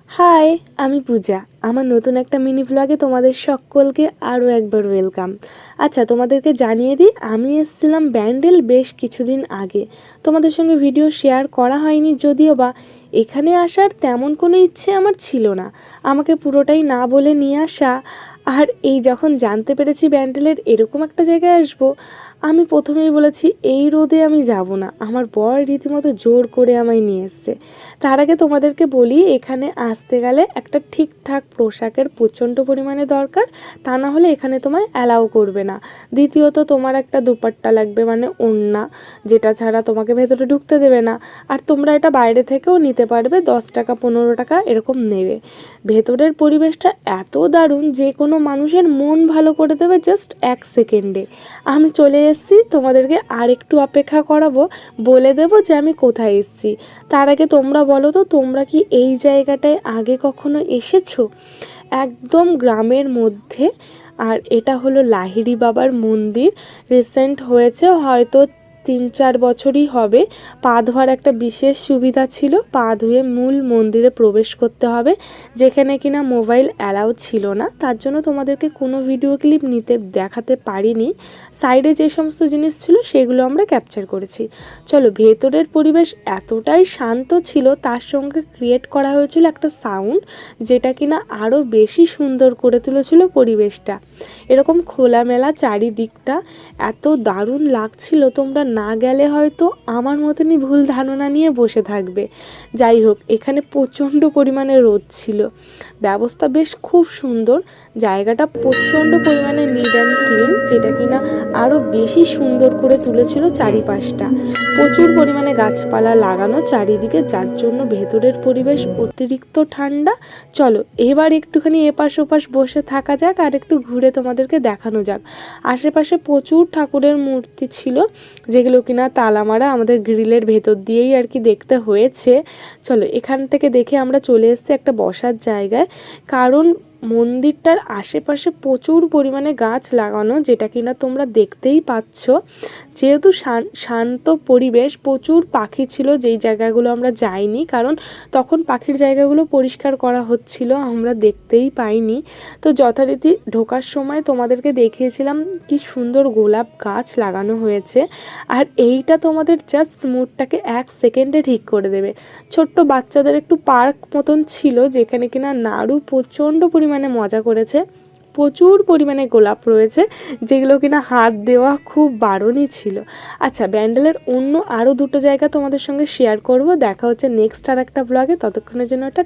High, আমি পূজা। আমার নতুন একটা মিনি ব্লগে তোমাদের সকলকে আরও একবার ওয়েলকাম। আচ্ছা, তোমাদেরকে জানিয়ে দিই, আমি এসেছিলাম ব্যান্ডেল বেশ কিছুদিন আগে। তোমাদের সঙ্গে ভিডিও শেয়ার করা হয়নি যদিও বা, এখানে আসার তেমন কোনো ইচ্ছে আমার ছিল না। আমাকে পুরোটাই না বলে নিয়ে আসা। আর এই যখন জানতে পেরেছি ব্যান্ডেলের এরকম একটা জায়গায় আসবো, আমি প্রথমেই বলেছি এই রোদে আমি যাব না। আমার বর রীতিমতো জোর করে আমায় নিয়ে এসছে। তার আগে তোমাদেরকে বলি, এখানে আসতে গেলে একটা ঠিকঠাক পোশাকের প্রচণ্ড পরিমাণে দরকার, তা না হলে এখানে তোমায় অ্যালাউ করবে না। দ্বিতীয়ত তোমার একটা দুপাট্টা লাগবে, মানে ওড়না, যেটা ছাড়া তোমাকে ভেতরে ঢুকতে দেবে না। আর তোমরা এটা বাইরে থেকেও নিতে পারবে, 10 টাকা 15 টাকা এরকম নেবে। ভেতরের পরিবেশটা এত দারুণ, যে কোনো মানুষের মন ভালো করে দেবে জাস্ট 1 সেকেন্ডে। আমি চলে এসেছি, তোমাদেরকে আর একটু অপেক্ষা করাবো, বলে দেবো যে আমি কোথায় এসেছি। তার আগে তোমরা বলো তো, তোমরা কি এই জায়গাটায় আগে কখনো এসেছো? একদম গ্রামের মধ্যে। আর এটা হলো লাহিড়ি বাবার মন্দির। রিসেন্ট হয়েছে, হয়তো 3-4 বছরই হবে। পা ধোয়ার একটা বিশেষ সুবিধা ছিল, পা ধুয়ে মূল মন্দিরে প্রবেশ করতে হবে, যেখানে কিনা মোবাইল অ্যালাউ ছিল না। তার জন্য তোমাদেরকে কোনো ভিডিও ক্লিপ নিতে দেখাতে পারিনি। সাইডে যে সমস্ত জিনিস ছিল সেগুলো আমরা ক্যাপচার করেছি। চলো, ভেতরের পরিবেশ এতটাই শান্ত ছিল, তার সঙ্গে ক্রিয়েট করা হয়েছিল একটা সাউন্ড, যেটা কিনা আরও বেশি সুন্দর করে তুলেছিল পরিবেশটা। এরকম খোলামেলা চারিদিকটা এত দারুণ লাগছিল, তোমরা না গেলে হয়তো আমার মতনই ভুল ধারণা নিয়ে বসে থাকবে। যাই হোক, এখানে প্রচণ্ড পরিমাণে রোদ ছিল। ব্যবস্থা বেশ খুব সুন্দর, জায়গাটা প্রচণ্ড পরিমাণে নিট অ্যান্ড ক্লিন, যেটা কিনা আরও বেশি সুন্দর করে তুলেছিল চারিপাশটা। প্রচুর পরিমাণে গাছপালা লাগানো চারিদিকে, যার জন্য ভেতরের পরিবেশ অতিরিক্ত ঠান্ডা। চলো, এবার একটুখানি এপাশ ওপাশ বসে থাকা যাক, আর একটু ঘুরে তোমাদেরকে দেখানো যাক। আশেপাশে প্রচুর ঠাকুরের মূর্তি ছিল, যেগুলো কিনা তালা মারা, আমাদের গ্রিলের ভেতর দিয়েই আর কি দেখতে হয়েছে। চলো, এখান থেকে দেখে আমরা চলে এসেছি একটা বসার জায়গায়, কারণ মন্দিরটার আশেপাশে প্রচুর পরিমাণে গাছ লাগানো, যেটা কিনা তোমরা দেখতেই পাচ্ছ। যেহেতু শান্ত পরিবেশ, প্রচুর পাখি ছিল, যেই জায়গাগুলো আমরা যাইনি, কারণ তখন পাখির জায়গাগুলো পরিষ্কার করা হচ্ছিল, আমরা দেখতেই পাইনি। তো যথারীতি ঢোকার সময় তোমাদেরকে দেখিয়েছিলাম কি সুন্দর গোলাপ গাছ লাগানো হয়েছে। আর এইটা তোমাদের জাস্ট মুডটাকে 1 সেকেন্ডে ঠিক করে দেবে। ছোট্ট বাচ্চাদের একটু পার্ক মতন ছিল, যেখানে কিনা নাড়ু প্রচণ্ড পরিমাণে মজা করেছে। প্রচুর পরিমাণে গোলাপ রয়েছে, যেগুলো কিনা হাত দেওয়া খুব বারণই ছিল। আচ্ছা, ব্যান্ডেলের অন্য আরও 2টো জায়গা তোমাদের সঙ্গে শেয়ার করব। দেখা হচ্ছে নেক্সট আর একটা ব্লগে, ততক্ষণের জন্য একটা